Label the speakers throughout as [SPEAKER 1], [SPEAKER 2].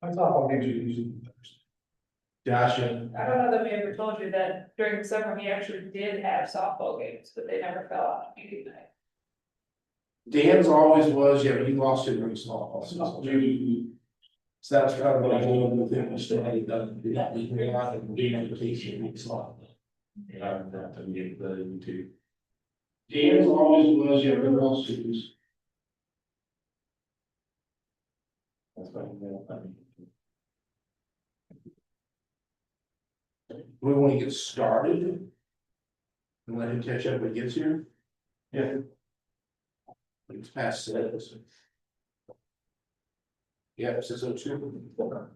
[SPEAKER 1] I thought all games were usually Thursday.
[SPEAKER 2] Gotcha.
[SPEAKER 3] I don't know that we ever told you that during the summer, we actually did have softball games, but they never fell out on meeting night.
[SPEAKER 2] Dan's always was, yeah, but he lost it during softball. So that's kind of what I know with him, was still had done, that we realized that being in the case, he makes softball. Yeah, that to get the YouTube. Dan's always was, yeah, but he lost it. That's what I mean. We want to get started. And let him catch up when he gets here. Yeah. It's past 6. Yeah, 6:02.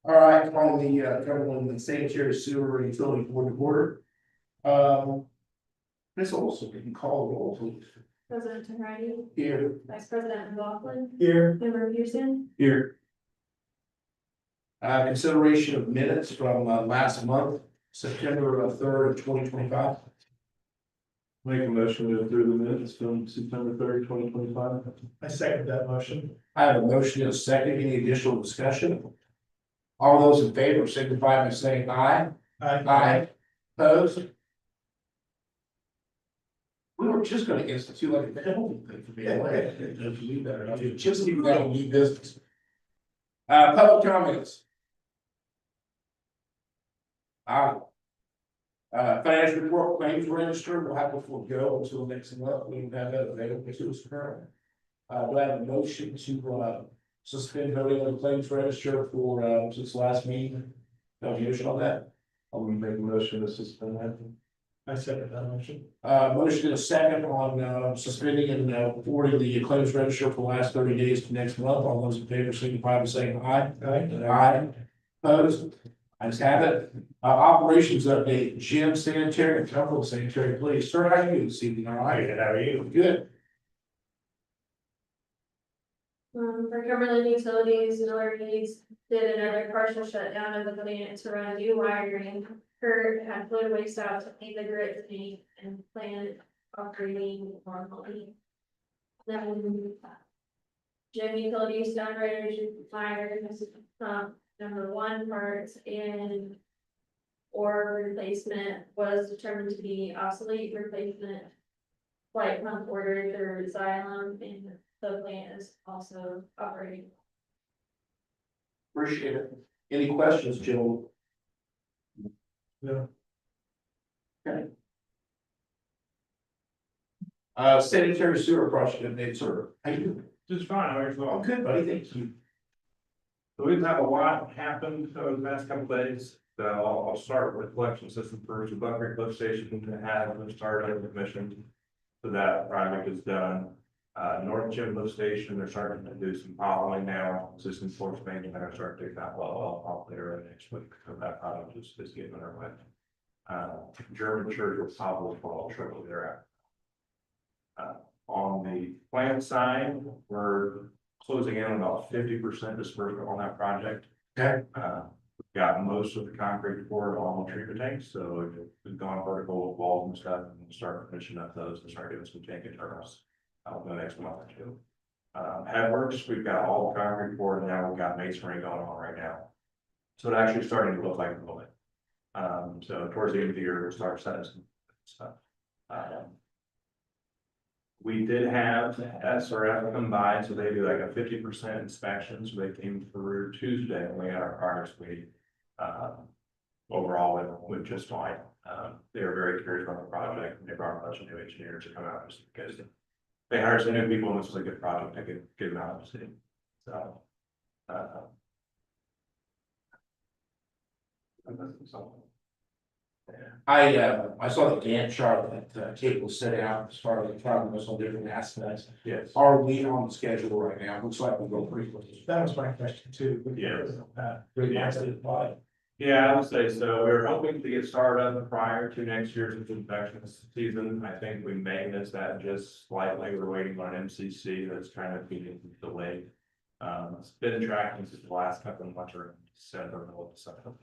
[SPEAKER 2] All right, calling the sanitary sewer and utility board to order. Ms. Olson, you can call the roll, please.
[SPEAKER 4] President Sanitary,
[SPEAKER 2] Here.
[SPEAKER 4] Vice President McLaughlin,
[SPEAKER 2] Here.
[SPEAKER 4] Member Pearson,
[SPEAKER 2] Here. Consideration of minutes from last month, September 3rd, 2025.
[SPEAKER 1] Make a motion to approve the minutes from September 3rd, 2025. I second that motion.
[SPEAKER 2] I have a motion and a second. Any additional discussion? All those in favor signify by saying aye. Aye. Opposed? We were just gonna institute like a penalty thing for being late. If you leave that or not, you just leave that on new business. Public comments. Financial report claims register, we'll have to forego until next month. We don't have that available to us currently. Do I have a motion to suspend voting on the claims register for since last meeting? No motion on that?
[SPEAKER 1] I'll make a motion to suspend that. I second that motion.
[SPEAKER 2] Motion and a second on suspending and forwarding the claims register for the last 30 days to next month. All those in favor signify by saying aye. Aye. Opposed? I just have it. Operations update, Jim Sanitary and Temple Sanitary, please. Sir, how are you this evening? All right. How are you? Good.
[SPEAKER 4] for Cumberland Utilities, Northeast did another partial shutdown of the plant to run new wiring. Kurt had fluid waste out to clean the grid tank and plant operating normally. Then Jim Utilities done wires, number 1 parts and or replacement was determined to be obsolete. Replacement flight pump ordered through Xylem and the plant is also operating.
[SPEAKER 2] Appreciate it. Any questions, Jill?
[SPEAKER 1] No.
[SPEAKER 2] Okay. Sanitary sewer project update, sir. How you doing?
[SPEAKER 5] Just fine, how are you?
[SPEAKER 2] Oh, good, buddy. Thank you.
[SPEAKER 5] So we've had a lot happened over the past couple of days. So I'll start with collection system first. The Buck Creek lift station has been started and commissioned. So that project is done. North Gym lift station, they're starting to do some following now, existing force main, and they're starting to do that well later next week. So that project is getting underway. German church will probably fall shortly thereafter. On the plant side, we're closing in on about 50% disbursement on that project.
[SPEAKER 2] Okay.
[SPEAKER 5] We've got most of the concrete poured on the treatment tanks, so we've gone vertical with walls and stuff, and we'll start finishing up those and start doing some tank internals in the next month or two. Headworks, we've got all the concrete poured now, we've got masonry going on right now. So it's actually starting to look like a building. So towards the end of the year, we'll start setting some stuff. We did have SRF come by, so they do like a 50% inspection, so they came through Tuesday and we had our progress meeting. Overall, it went just fine. They were very curious about the project, and they brought a bunch of new engineers to come out just because they hired some new people and this was a good project, I could get them out of the city. So,
[SPEAKER 2] I saw the Gantt chart that Kate was setting out as far as the progress on different aspects.
[SPEAKER 5] yes.
[SPEAKER 2] Are we on the schedule right now? Looks like we'll go pretty quickly.
[SPEAKER 1] That was my question too.
[SPEAKER 5] Yes.
[SPEAKER 2] Really
[SPEAKER 5] Yeah.
[SPEAKER 2] nice to apply.
[SPEAKER 5] Yeah, I would say so. We were hoping to get started prior to next year's inspection season. I think we may miss that just slightly. We're waiting on an MCC that's kind of being delayed. It's been tracking since the last couple of months or in December, middle of December.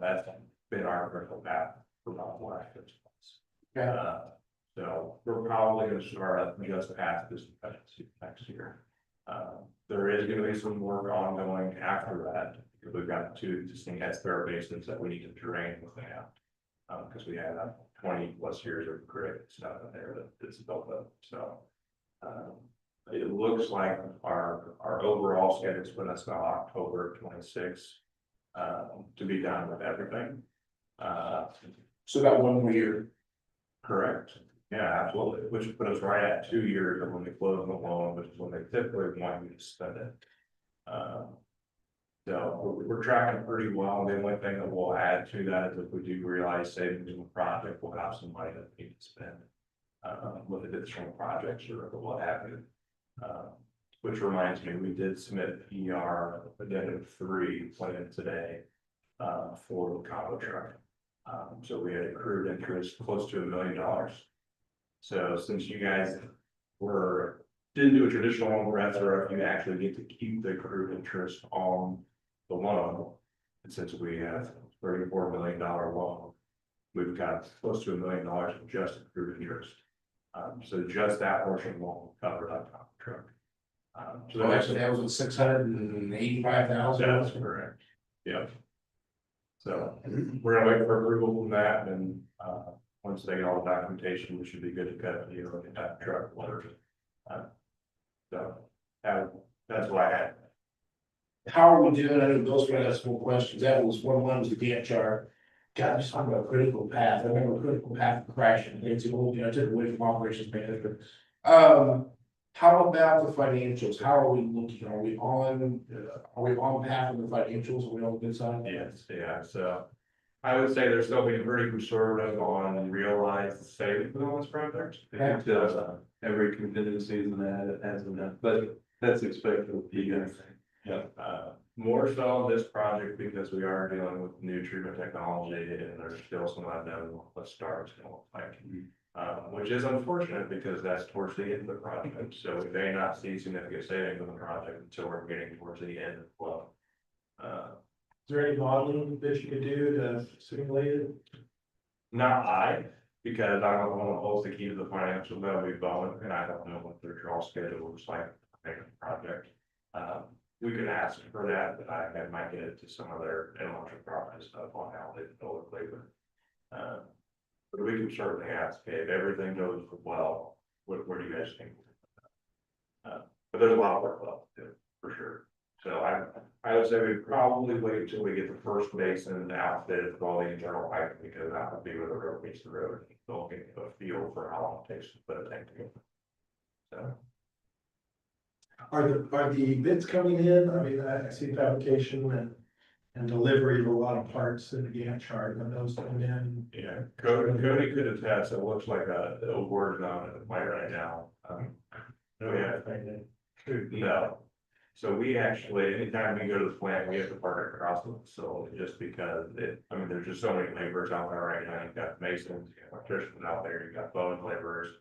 [SPEAKER 5] That's been our critical path for about the last 6 months.
[SPEAKER 2] Okay.
[SPEAKER 5] So we're probably going to start up just past this inspection season next year. There is gonna be some work ongoing after that, because we've got two existing spare basins that we need to drain with that. Because we had 20+ years of grit stuff in there that's built up, so. It looks like our overall schedule is put us about October 26th, to be done with everything.
[SPEAKER 2] So about 1 more year.
[SPEAKER 5] Correct. Yeah, absolutely, which would put us right at 2 years of when they close the loan, which is when they typically want you to spend it. So we're tracking pretty well. The only thing that we'll add to that is if we do realize savings in the project, we'll have some money that we need to spend. With additional projects or what have you. Which reminds me, we did submit PR addendum 3 put in today, for the combo truck. So we had accrued interest close to $1 million. So since you guys didn't do a traditional loan transfer, you actually get to keep the accrued interest on the loan. And since we have $34 million loan, we've got close to $1 million of just accrued interest. So just that portion won't cover that truck. So
[SPEAKER 2] So actually, that was at $685,000.
[SPEAKER 5] that's correct. Yep. So we're gonna wait for approval from that, and once they get all the documentation, we should be good to cut the get that truck ordered. So that's what I had.
[SPEAKER 2] How are we doing? I know Bill's trying to ask more questions. That was one was the Gantt chart. God, just talking about critical path. I remember critical path crashing. It's an old, I took it away from operations management. How about the financials? How are we looking? Are we on path with the financials? Are we on the good side?
[SPEAKER 5] Yes, yeah, so I would say they're still being pretty conservative on realized savings on this project.
[SPEAKER 1] Because every contingency is an add, as an, but that's expected with you guys.
[SPEAKER 5] Yeah, more so on this project because we are dealing with new treatment technology and there's still some unknown what starts gonna look like. Which is unfortunate because that's towards the end of the project, so we may not see significant savings in the project until we're getting towards the end of the flow.
[SPEAKER 1] Is there any modeling that you could do to simulate it?
[SPEAKER 5] Not because I don't want to hold the key to the financial, that'll be Bowen, and I don't know what their draw schedule looks like for the project. We could ask for that, but I might get it to some of their intellectual property stuff on how they build it. But we can certainly ask, if everything goes well, what do you guys think? But there's a lot of work left to do, for sure. So I would say we probably wait until we get the first basin outfitted with all the internal piping, because that would be where the road meets the road. They'll get a feel for how long it takes to put a tank together. So.
[SPEAKER 1] Are the bids coming in? I mean, I see fabrication and delivery of a lot of parts in the Gantt chart, and those come in.
[SPEAKER 5] Yeah, Cody could attest, it looks like a word zone at the plant right now. No. So we actually, anytime we go to the plant, we have to park across the facility just because there's just so many laborers out there right now. You've got masons, you've got electricians out there, you've got bone laborers.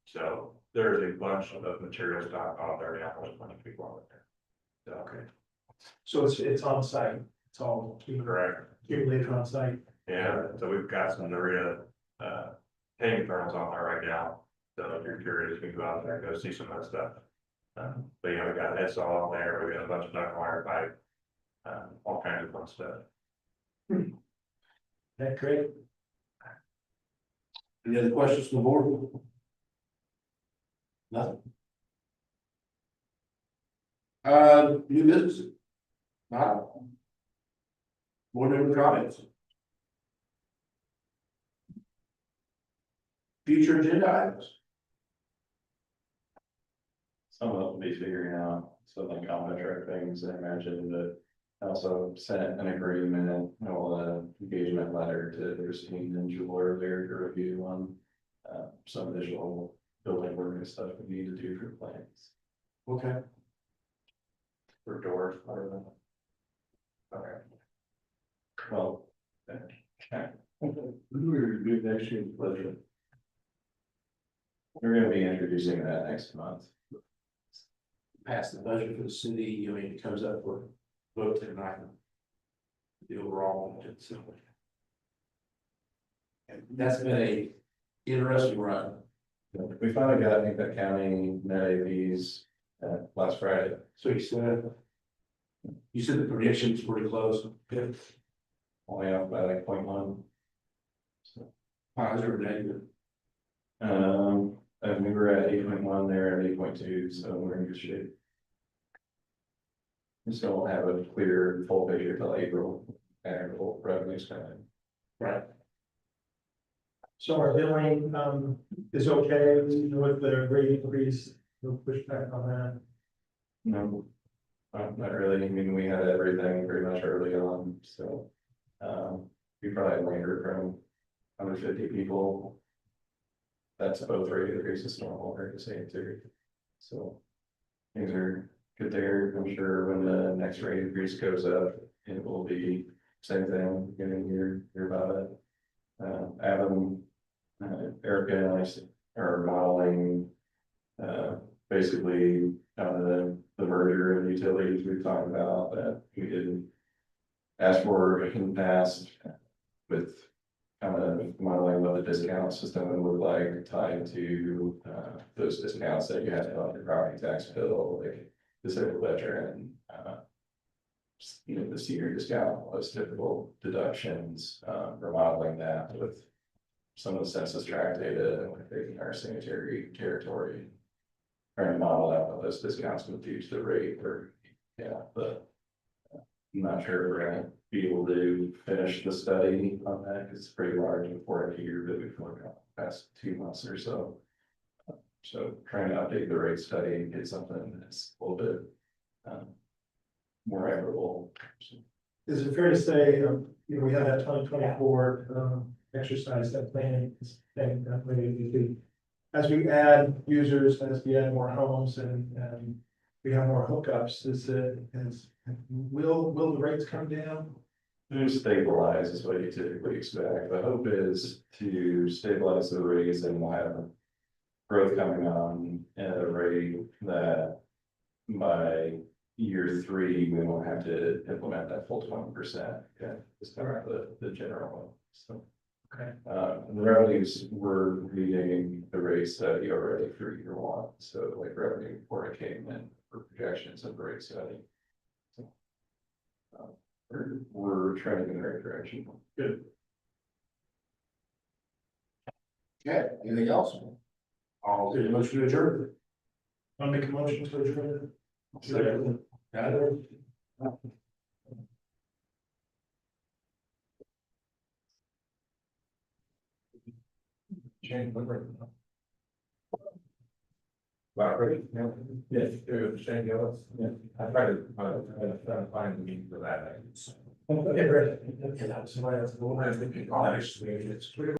[SPEAKER 5] So there's a bunch of material stock out there now, there's plenty of people out there. So, okay.
[SPEAKER 1] So it's on site, it's all
[SPEAKER 5] Correct.
[SPEAKER 1] accumulated on site.
[SPEAKER 5] Yeah, so we've got some area, tank terminals on there right now. So if you're curious, you can go out there and go see some of that stuff. But yeah, we got a head saw on there, we got a bunch of duct wire pipe, all kinds of fun stuff.
[SPEAKER 1] That great?
[SPEAKER 2] Any other questions from the board? Nothing. New business. Wow. Board member comments. Future agenda items.
[SPEAKER 6] Some of it will be figuring out some like contract things, I imagine, but I also sent an agreement, engagement letter to Christine and Jewel earlier to review on some additional building work and stuff we need to do for plans.
[SPEAKER 2] Okay.
[SPEAKER 5] For doors, part of that. Okay.
[SPEAKER 6] Well, we're good next year's budget. We're gonna be introducing that next month.
[SPEAKER 2] Pass the budget for the city, it comes up for vote tonight. The overall budget, so. And that's been a interesting run.
[SPEAKER 6] We finally got, I think, that county net AVs at last Friday.
[SPEAKER 2] So you said the prediction's pretty close.
[SPEAKER 6] Only off by like 0.1.
[SPEAKER 2] Positive or negative?
[SPEAKER 6] And we were at 8.1, they're at 8.2, so we're in good shape. We still don't have a clear full picture till April, annual revenues kind of.
[SPEAKER 2] Right.
[SPEAKER 1] So our billing, is okay with the rate increase, no pushback on that?
[SPEAKER 6] No, not really. I mean, we had everything pretty much early on, so. We probably lingered from 150 people. That's both rate increases normal, or the same too. So things are good there. I'm sure when the next rate increase goes up, it will be same thing, getting your about it. Adam, Erica and I are modeling, basically the merger of utilities we've talked about that we did ask for in the past with kind of modeling what the discount system would look like tied to those discounts that you have on your property tax bill, like disabled veteran, the senior discount, those typical deductions, remodeling that with some of the census tract data and like taking our sanitary territory. Trying to model out what those discounts would do to the rate or, but I'm not sure we're gonna be able to finish the study on that, because it's pretty large and for a year that we've worked on the past 2 months or so. So trying to update the rate study and get something that's a little bit more equitable.
[SPEAKER 1] Is it fair to say, we had that 2024, exercise, that planning thing, that way as we add users, as we add more homes and we have more hookups, will the rates come down?
[SPEAKER 6] To stabilize is what you typically expect. The hope is to stabilize the rates and we'll have growth coming on at a rate that by year 3, we won't have to implement that full 20%. Okay, it's kind of the general one. So,
[SPEAKER 1] Okay.
[SPEAKER 6] the revenues, we're reading the rate study already for year 1. So like revenue before it came in for projections of the rate study. So, we're trending in the right direction.
[SPEAKER 2] Good. Okay, anything else? I'll do the motion to adjourn.
[SPEAKER 1] I'll make a motion to adjourn.
[SPEAKER 2] Second. Got it. Change number.
[SPEAKER 5] Wow, great. Yes, Shane Gillis. Yeah. I tried to find the meeting for that.
[SPEAKER 2] Yeah, right. Yeah, that's why that's the one I think.